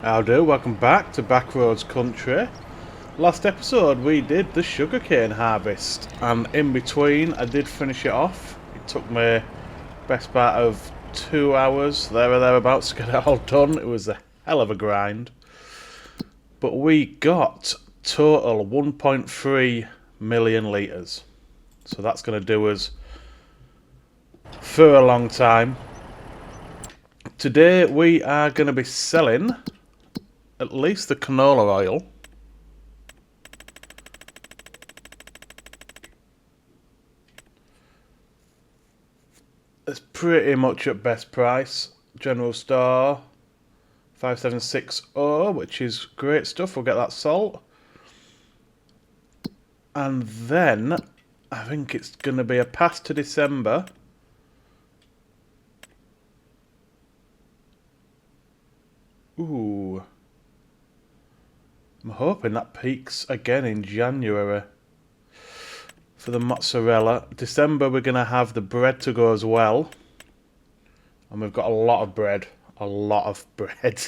How do? Welcome back to Backroads Country. Last episode we did the sugarcane harvest, and in between I did finish it off. It took me best part of 2 hours, there or thereabouts, to get it all done. It was a hell of a grind. But we got total 1.3 million litres. So that's going to do us for a long time. Today we are going to be selling at least the canola oil. It's pretty much at best price. General store 5760, which is great stuff. We'll get that salt. And then I think it's going to be a pass to December. Ooh. I'm hoping that peaks again in January for the mozzarella. December we're going to have the bread to go as well. And we've got a lot of bread. A lot of bread.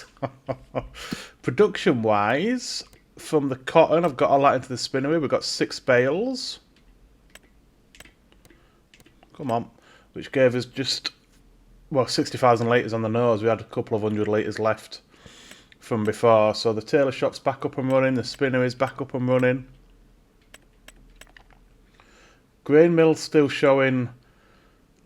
Production wise, from the cotton, I've got all that into the spinnery. We've got 6 bales. Come on. Which gave us just, well, 60,000 litres on the nose. We had a couple of 100 litres left from before. So the tailor shop's back up and running. The spinnery's back up and running. Grain mill's still showing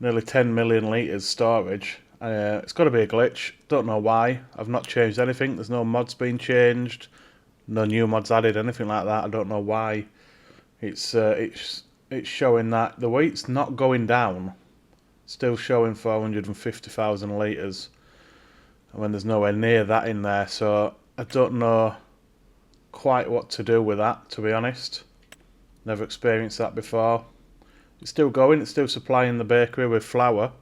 nearly 10 million litres storage. It's got to be a glitch. Don't know why. I've not changed anything. There's no mods being changed. No new mods added, anything like that. I don't know why. It's showing that the weight's not going down. Still showing 450,000 litres. And when there's nowhere near that in there. So I don't know quite what to do with that, to be honest. Never experienced that before. It's still going. It's still supplying the bakery with flour.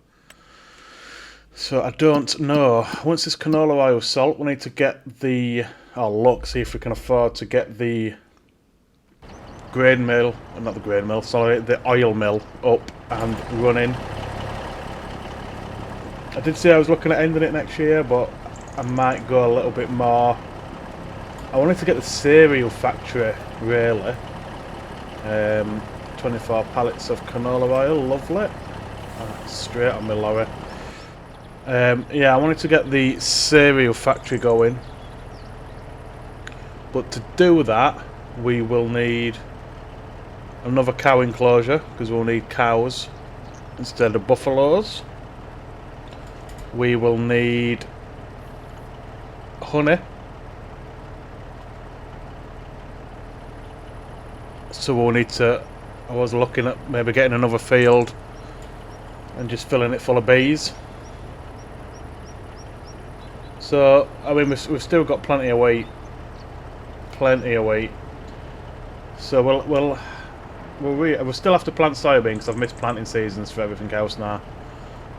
So I don't know. Once this canola oil salt, we need to get the... Oh, look, see if we can afford to get the grain mill... Not the grain mill, sorry, the oil mill up and running. I did say I was looking at ending it next year, but I might go a little bit more. I wanted to get the cereal factory, really. 24 pallets of canola oil, lovely. Straight on my lorry. Yeah, I wanted to get the cereal factory going. But to do that, we will need another cow enclosure, because we'll need cows instead of buffaloes. We will need honey. So we'll need to... I was looking at maybe getting another field and just filling it full of bees. So, I mean, we've still got plenty of wheat. Plenty of wheat. So we'll still have to plant soybean, because I've missed planting seasons for everything else now.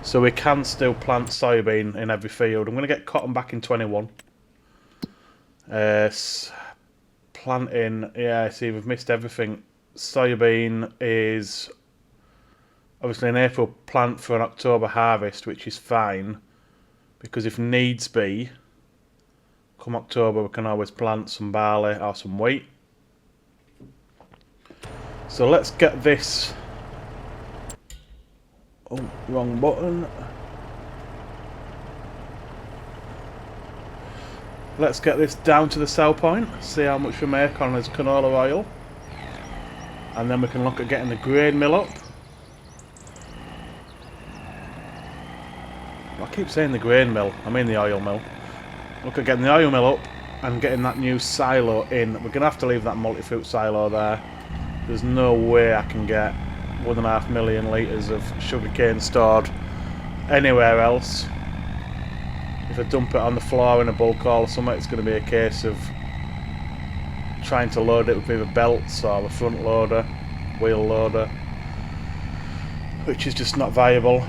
So we can still plant soybean in every field. I'm going to get cotton back in 21. Planting, yeah, see, we've missed everything. Soybean is obviously an April plant for an October harvest, which is fine. Because if needs be, come October we can always plant some barley or some wheat. So let's get this... Oh, wrong button. Let's get this down to the sell point, see how much we make on this canola oil. And then we can look at getting the grain mill up. I keep saying the grain mill, I mean the oil mill. Look at getting the oil mill up and getting that new silo in. We're going to have to leave that multi-fruit silo there. There's no way I can get 1.5 million litres of sugarcane stored anywhere else. If I dump it on the floor in a bulk haul or something, it's going to be a case of trying to load it with either belts or the front loader, wheel loader, which is just not viable.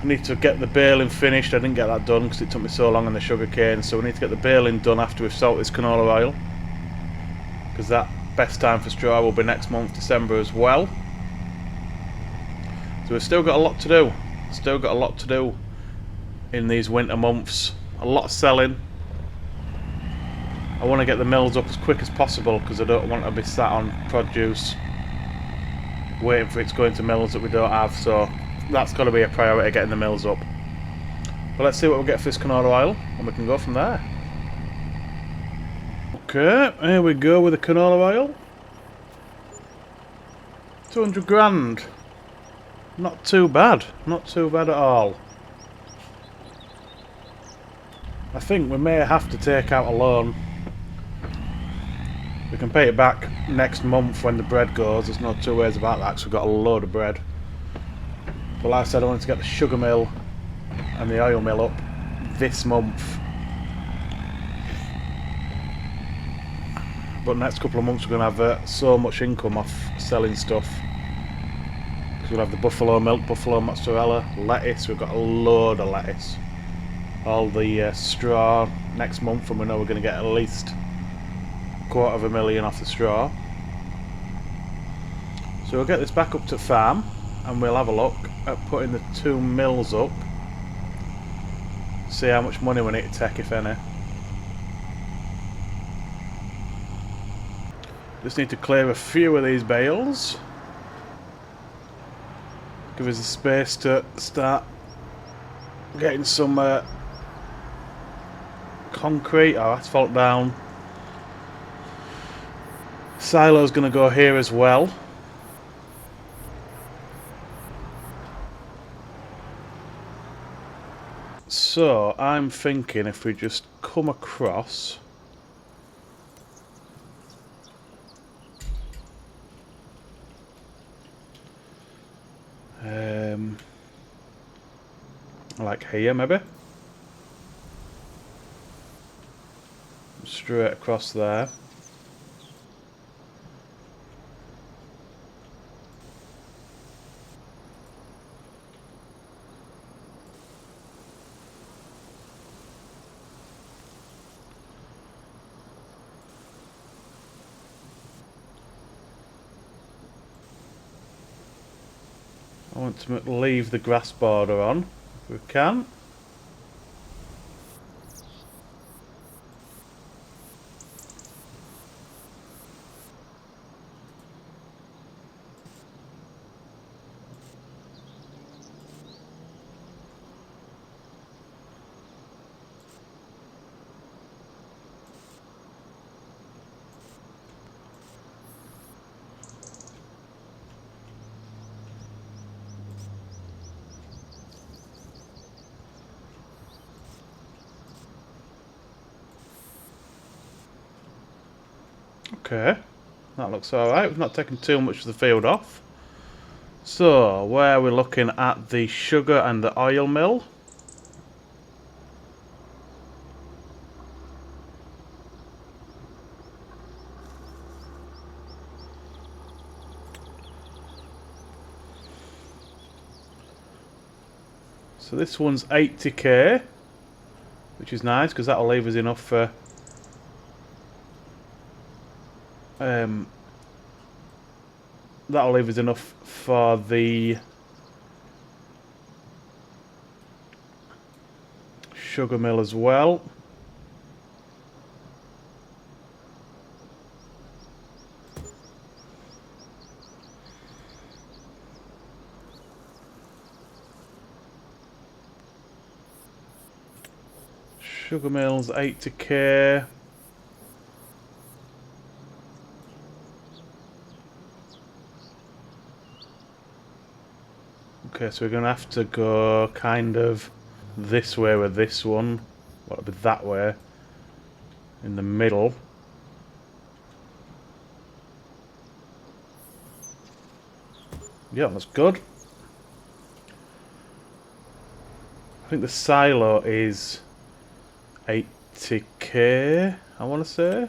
I need to get the baling finished. I didn't get that done because it took me so long on the sugarcane, so we need to get the baling done after we've salted this canola oil, because that best time for straw will be next month, December, as well. So we've still got a lot to do. Still got a lot to do in these winter months. A lot of selling, I want to get the mills up as quick as possible because I don't want to be sat on produce waiting for it to go into mills that we don't have, so that's got to be a priority, getting the mills up. But let's see what we get for this canola oil and we can go from there. Okay, here we go with the canola oil. 200 grand. Not too bad. Not too bad at all. I think we may have to take out a loan. We can pay it back next month when the bread goes. There's no two ways about that because we've got a load of bread. But like I said, I wanted to get the sugar mill and the oil mill up this month. But next couple of months we're going to have so much income off selling stuff. Because we'll have the buffalo milk, buffalo mozzarella, lettuce. We've got a load of lettuce. All the straw next month, and we know we're going to get at least $250,000 off the straw. So we'll get this back up to farm and we'll have a look at putting the 2 mills up. See how much money we need to take, if any. Just need to clear a few of these bales. Give us the space to start getting some concrete or asphalt down. Silo's going to go here as well. So I'm thinking if we just come across like here maybe, straight across there. I want to leave the grass border on if we can. Okay, that looks alright. We've not taken too much of the field off. So, where we're looking at the sugar and the oil mill. So this one's 80k, which is nice because that'll leave us enough for that'll leave us enough for the sugar mill as well. Sugar mill's 80k. Okay, so we're going to have to go kind of this way with this one. Well, it'll be that way. In the middle. Yeah, that's good. I think the silo is 80k, I want to say.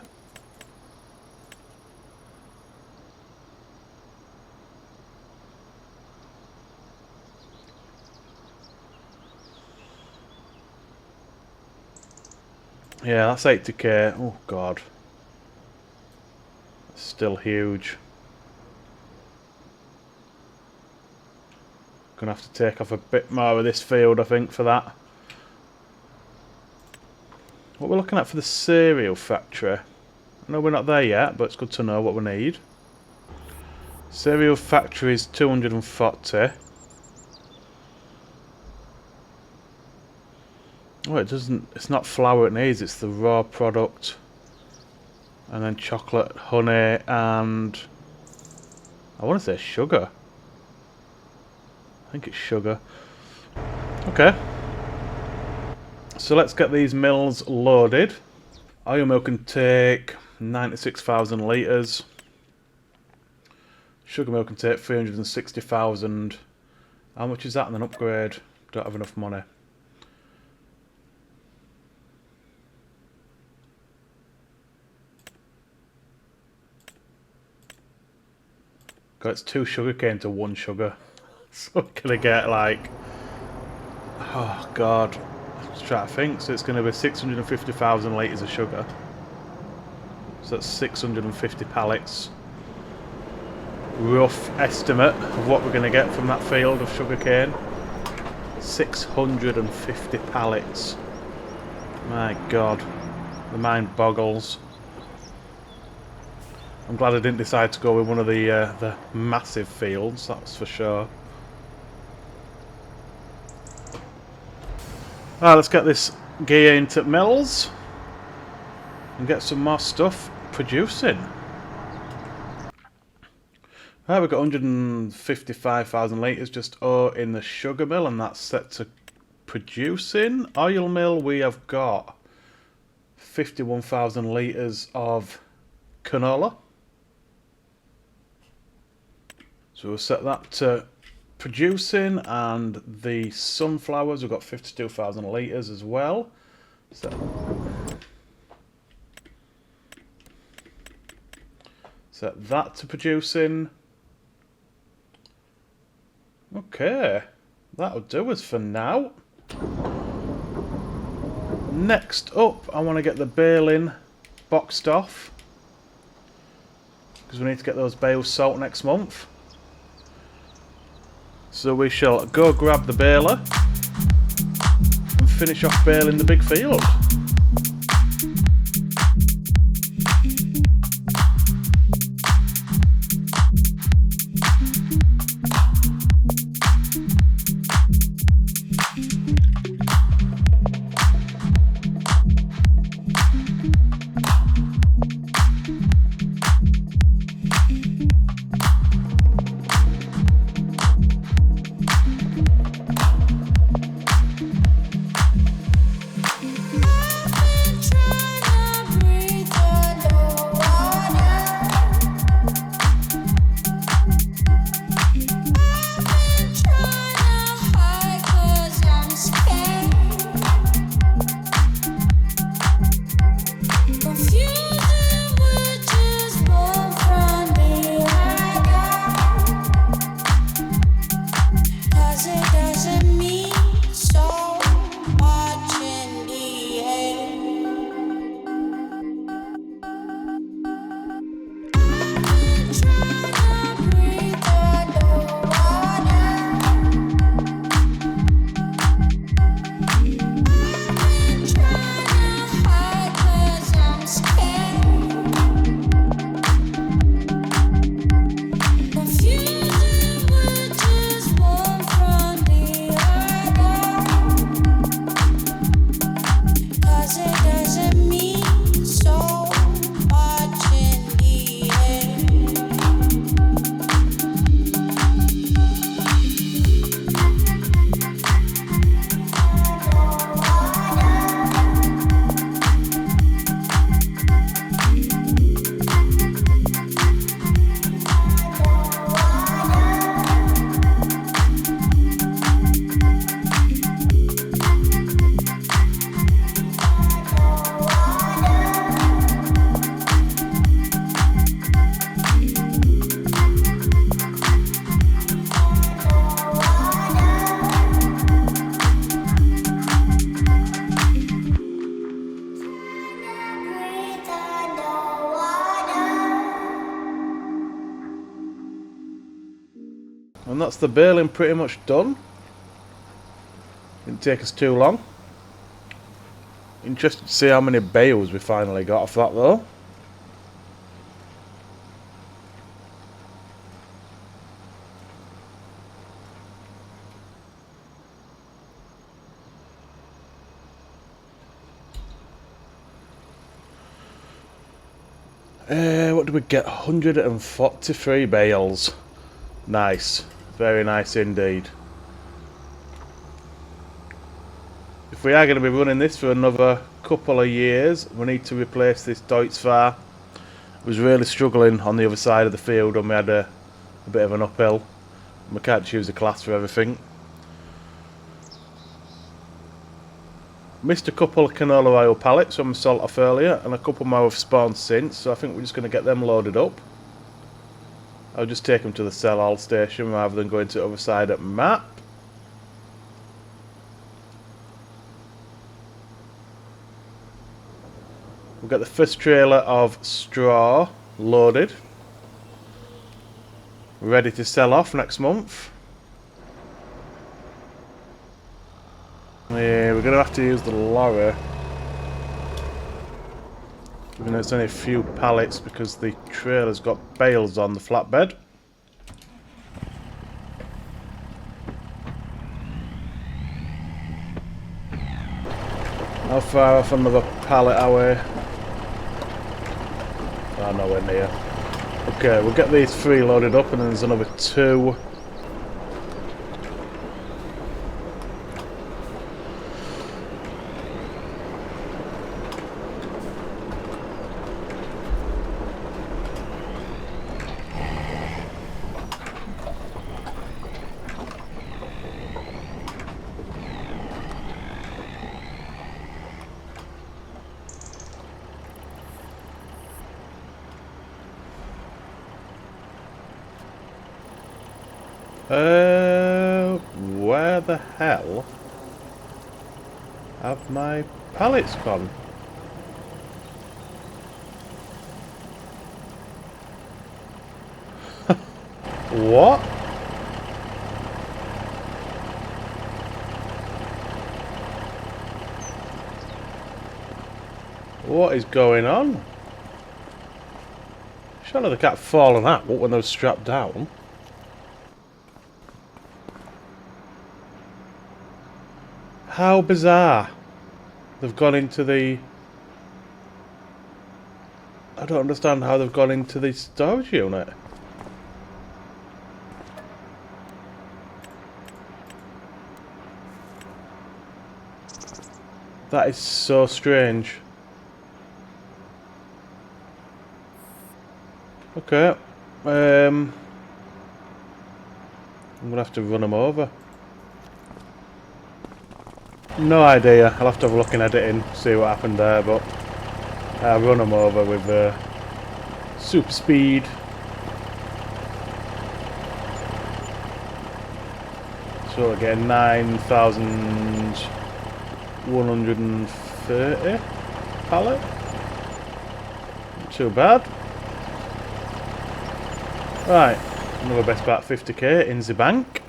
Yeah, that's 80k. Oh god. That's still huge. Gonna have to take off a bit more of this field, I think, for that. What we're looking at for the cereal factory. I know we're not there yet, but it's good to know what we need. Cereal factory is 240. Oh, it doesn't. It's not flour it needs. It's the raw product, and then chocolate, honey, and I want to say sugar. I think it's sugar. Okay. So let's get these mills loaded. Oil mill can take 96,000 litres. Sugar mill can take 360,000. How much is that in an upgrade? Don't have enough money. God, it's 2 sugar cane to 1 sugar. So we're gonna get like, oh god, let's try to think. So it's gonna be 650,000 litres of sugar. So that's 650 pallets. Rough estimate of what we're gonna get from that field of sugar cane. 650 pallets. My god, the mind boggles. I'm glad I didn't decide to go with one of the massive fields, that's for sure. Right, let's get this gear into mills and get some more stuff producing. Right, we've got 155,000 litres just in the sugar mill, and that's set to producing. Oil mill, we have got 51,000 litres of canola. So we'll set that to producing, and the sunflowers, we've got 52,000 litres as well. So set that to producing. Okay, that'll do us for now. Next up, I want to get the baling boxed off, because we need to get those bales salt next month. So we shall go grab the baler and finish off baling the big field. And that's the baling pretty much done. Didn't take us too long. Interested to see how many bales we finally got off that though. What did we get? 143 bales. Nice. Very nice indeed. If we are going to be running this for another couple of years, we need to replace this Deutz-Fahr. It was really struggling on the other side of the field when we had a bit of an uphill. We can't choose a class for everything. Missed a couple of canola oil pallets from salt off earlier, and a couple more have spawned since, so I think we're just going to get them loaded up. I'll just take them to the sell all station rather than going to the other side at map. We'll get the first trailer of straw loaded, ready to sell off next month. Yeah, we're going to have to use the lorry, even though it's only a few pallets because the trailer's got bales on the flatbed. How far off another pallet are we? Oh, nowhere near. Okay, we'll get these 3 loaded up and then there's another 2. Where the hell have my pallets gone? What? What is going on? Surely they can't have fallen out when they were strapped down. How bizarre. They've gone into the... I don't understand how they've gone into the storage unit. That is so strange. Okay. I'm gonna have to run them over. No idea. I'll have to have a look in editing, see what happened there, but I'll run them over with super speed. So again, 9,130 pallet. Not too bad. Right, another best part 50k in the bank.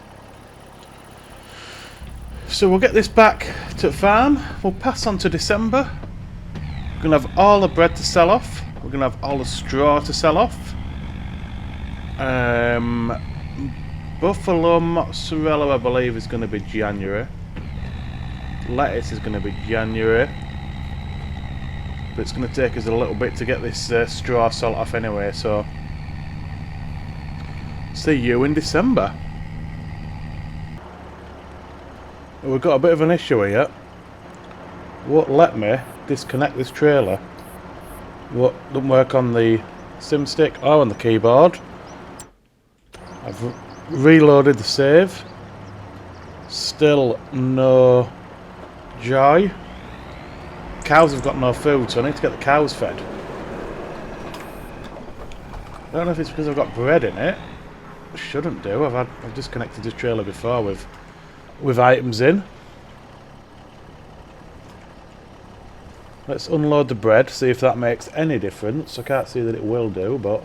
So we'll get this back to the farm. We'll pass on to December. We're going to have all the bread to sell off. We're going to have all the straw to sell off. Buffalo mozzarella, I believe, is going to be January. Lettuce is going to be January. But it's going to take us a little bit to get this straw salt off anyway, so... see you in December. We've got a bit of an issue here. Won't let me disconnect this trailer. What doesn't work on the sim stick or on the keyboard. I've reloaded the save. Still no joy. Cows have got no food, so I need to get the cows fed. I don't know if it's because I've got bread in it. I shouldn't do. I've disconnected this trailer before with items in. Let's unload the bread, see if that makes any difference. I can't see that it will do, but...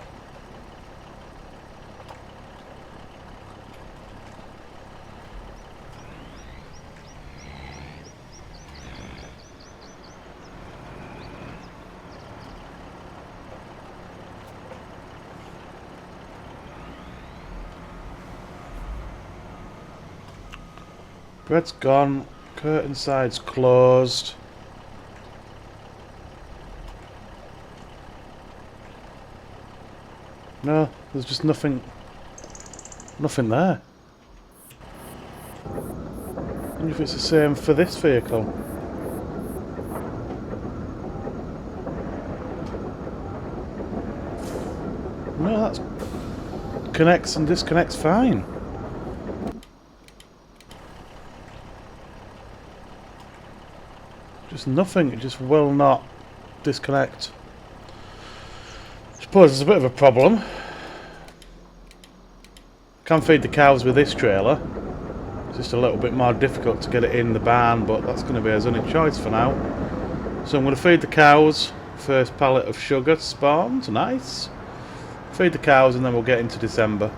Bread's gone. Curtain side's closed. No, there's just nothing there. I wonder if it's the same for this vehicle. No, that's connects and disconnects fine. Just nothing, it just will not disconnect. I suppose there's a bit of a problem. Can feed the cows with this trailer. It's just a little bit more difficult to get it in the barn, but that's going to be his only choice for now. So I'm going to feed the cows. First pallet of sugar spawned, nice. Feed the cows and then we'll get into December.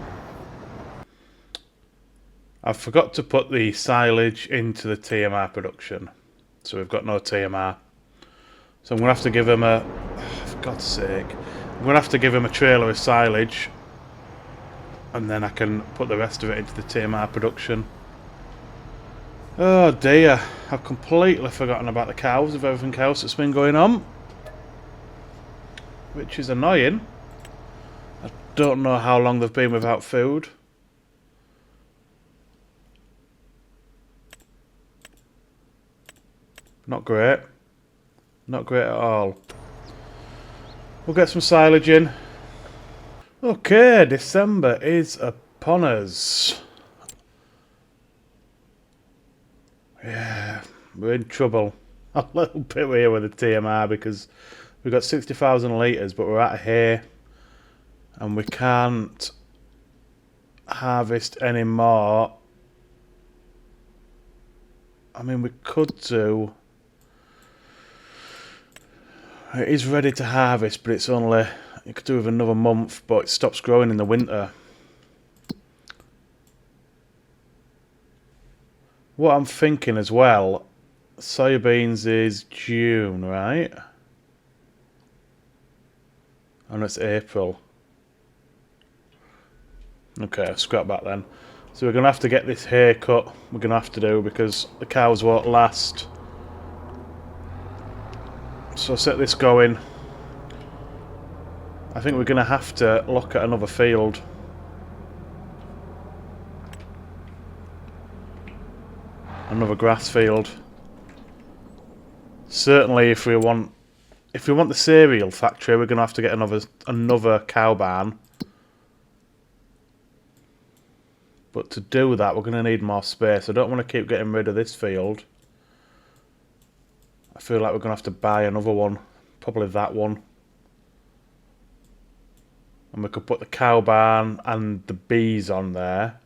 I forgot to put the silage into the TMR production. So we've got no TMR. So I'm going to have to give him a... for God's sake. I'm going to have to give him a trailer of silage. And then I can put the rest of it into the TMR production. Oh dear. I've completely forgotten about the cows of everything else that's been going on. Which is annoying. I don't know how long they've been without food. Not great. Not great at all. We'll get some silage in. Okay, December is upon us. Yeah, we're in trouble. A little bit here with the TMR because we've got 60,000 litres, but we're out of here. And we can't harvest any more. I mean, we could do... It is ready to harvest, but it's only... You could do with another month, but it stops growing in the winter. What I'm thinking as well, soybeans is June, right? And it's April. Okay, scrap that then. So we're going to have to get this haircut. We're going to have to do because the cows won't last. So set this going. I think we're going to have to look at another field. Another grass field. Certainly if we want the cereal factory, we're going to have to get another cow barn. But to do that, we're going to need more space. I don't want to keep getting rid of this field. I feel like we're going to have to buy another one. Probably that one. And we could put the cow barn and the bees on there.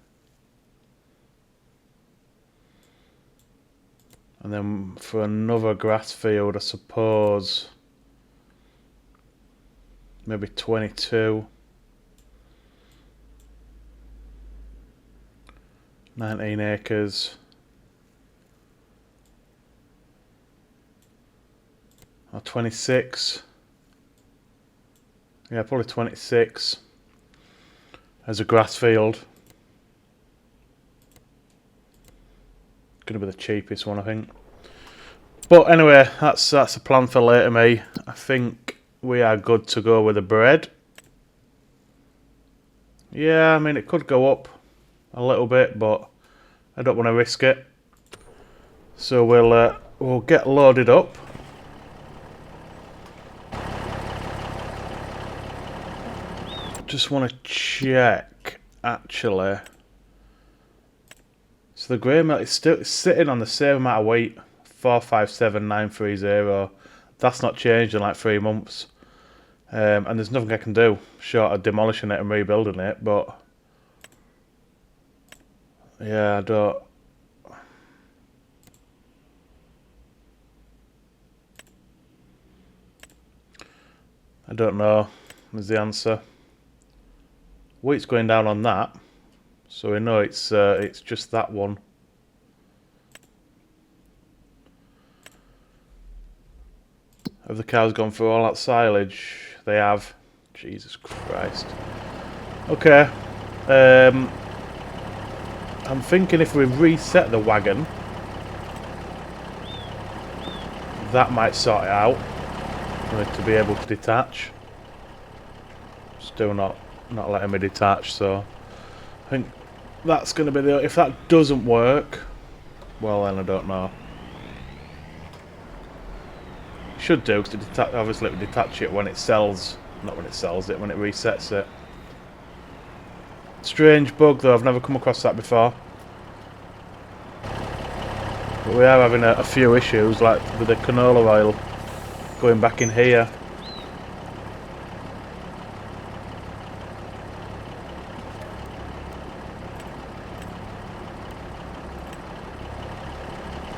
And then for another grass field, I suppose, maybe 22. 19 acres. Or 26. Yeah, probably 26 as a grass field. Going to be the cheapest one, I think. But anyway, that's a plan for later, me. I think we are good to go with the bread. Yeah, I mean it could go up a little bit, but I don't want to risk it. So we'll get loaded up. Just want to check actually. So the grey milk is still sitting on the same amount of weight, 457930. That's not changed in like 3 months. And there's nothing I can do short of demolishing it and rebuilding it, but yeah, I don't know is the answer. Weight's going down on that, so we know it's just that one. Have the cows gone through all that silage? They have. Jesus Christ. Okay. I'm thinking if we reset the wagon, that might sort it out for it to be able to detach. Still not letting me detach, so I think that's going to be the... If that doesn't work, well then I don't know. Should do, because obviously it will detach it when it sells. Not when it sells it, when it resets it. Strange bug though, I've never come across that before. But we are having a few issues, like with the canola oil going back in here.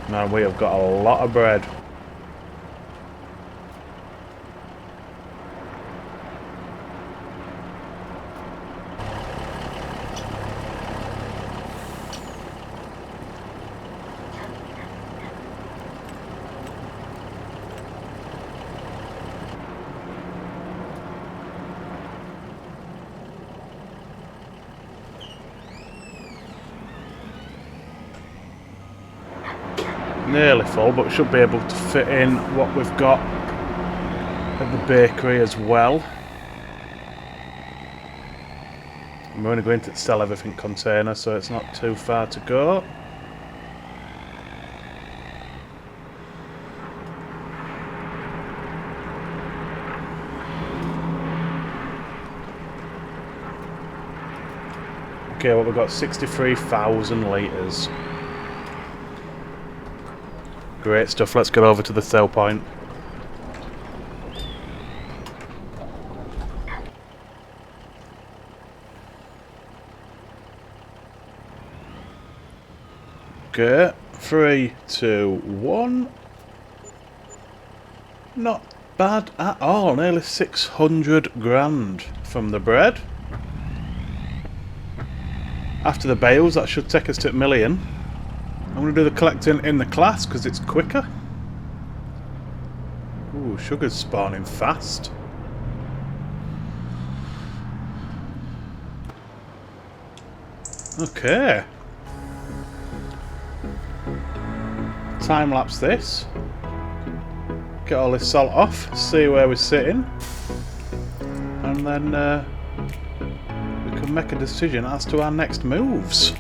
Man, we have got a lot of bread. Nearly full, but should be able to fit in what we've got at the bakery as well. And we're only going to sell everything container, so it's not too far to go. Okay, well we've got 63,000 litres. Great stuff, let's get over to the sell point. Okay, 3, 2, 1. Not bad at all, nearly 600 grand from the bread. After the bales, that should take us to a million. I'm going to do the collecting in the class because it's quicker. Ooh, sugar's spawning fast. Okay. Time lapse this. Get all this salt off, see where we're sitting. And then we can make a decision as to our next moves.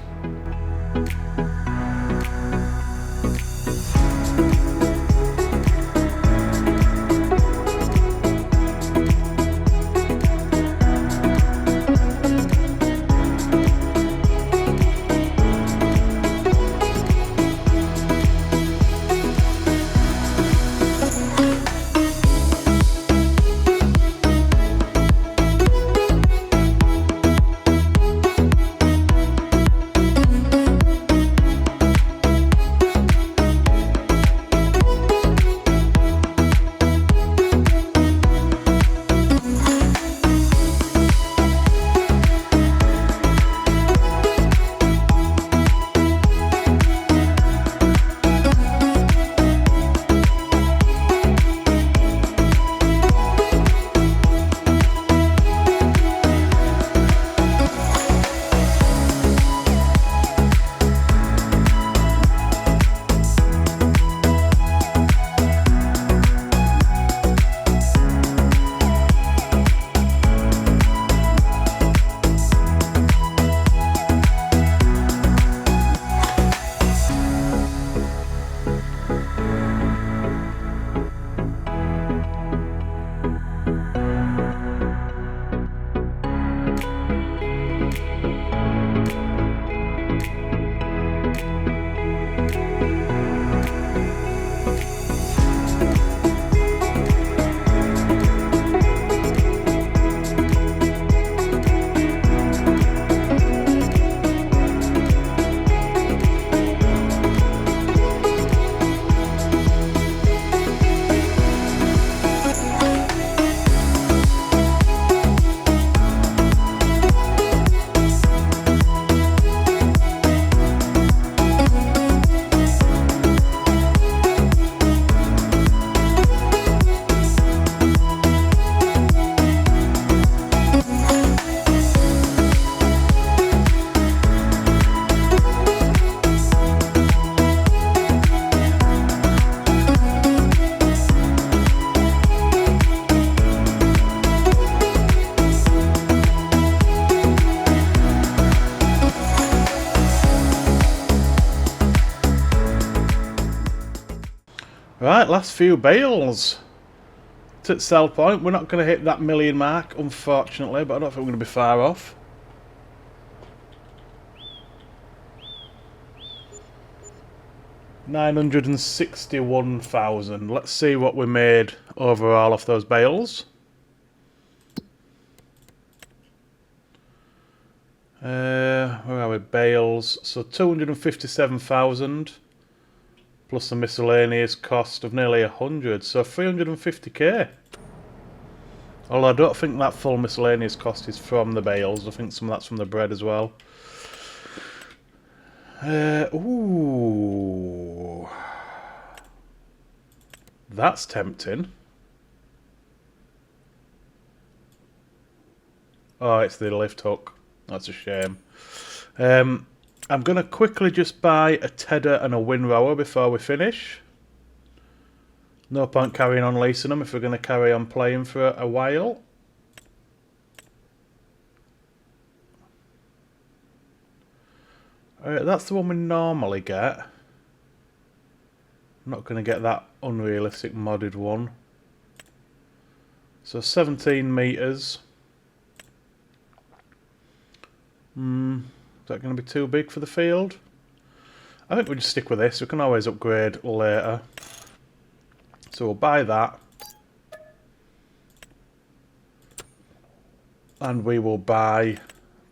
Right, last few bales. It's at sell point. We're not going to hit that million mark, unfortunately, but I don't think we're going to be far off. $961,000. Let's see what we made overall off those bales. Where are we? Bales. So 257,000 plus a miscellaneous cost of nearly 100. So 350k. Although I don't think that full miscellaneous cost is from the bales. I think some of that's from the bread as well. Ooh. That's tempting. Oh, it's the lift hook. That's a shame. I'm going to quickly just buy a tedder and a windrower before we finish. No point carrying on leasing them if we're going to carry on playing for a while. That's the one we normally get. I'm not going to get that unrealistic modded one. So 17 metres. Is that going to be too big for the field? I think we'll just stick with this. We can always upgrade later. So we'll buy that. And we will buy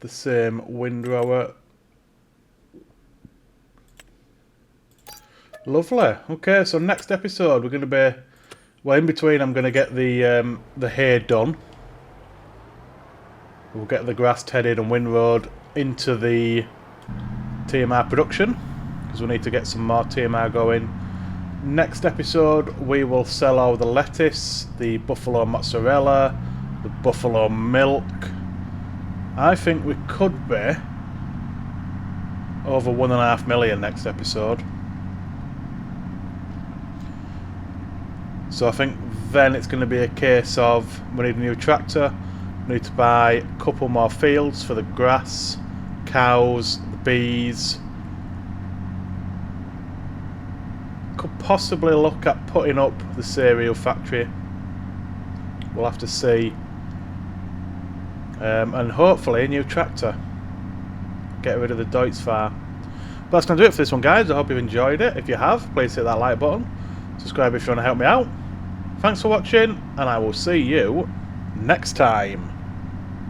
the same windrower. Lovely. Okay, so next episode we're going to be... Well, in between I'm going to get the hay done. We'll get the grass tedded and windrowed into the TMR production, because we need to get some more TMR going. Next episode we will sell all the lettuce, the buffalo mozzarella, the buffalo milk. I think we could be over 1.5 million next episode. So I think then it's going to be a case of we need a new tractor. We need to buy a couple more fields for the grass, cows, the bees. Could possibly look at putting up the cereal factory. We'll have to see. And hopefully a new tractor. Get rid of the Deutz-Fahr. But that's going to do it for this one, guys. I hope you've enjoyed it. If you have, please hit that like button. Subscribe if you want to help me out. Thanks for watching, and I will see you next time.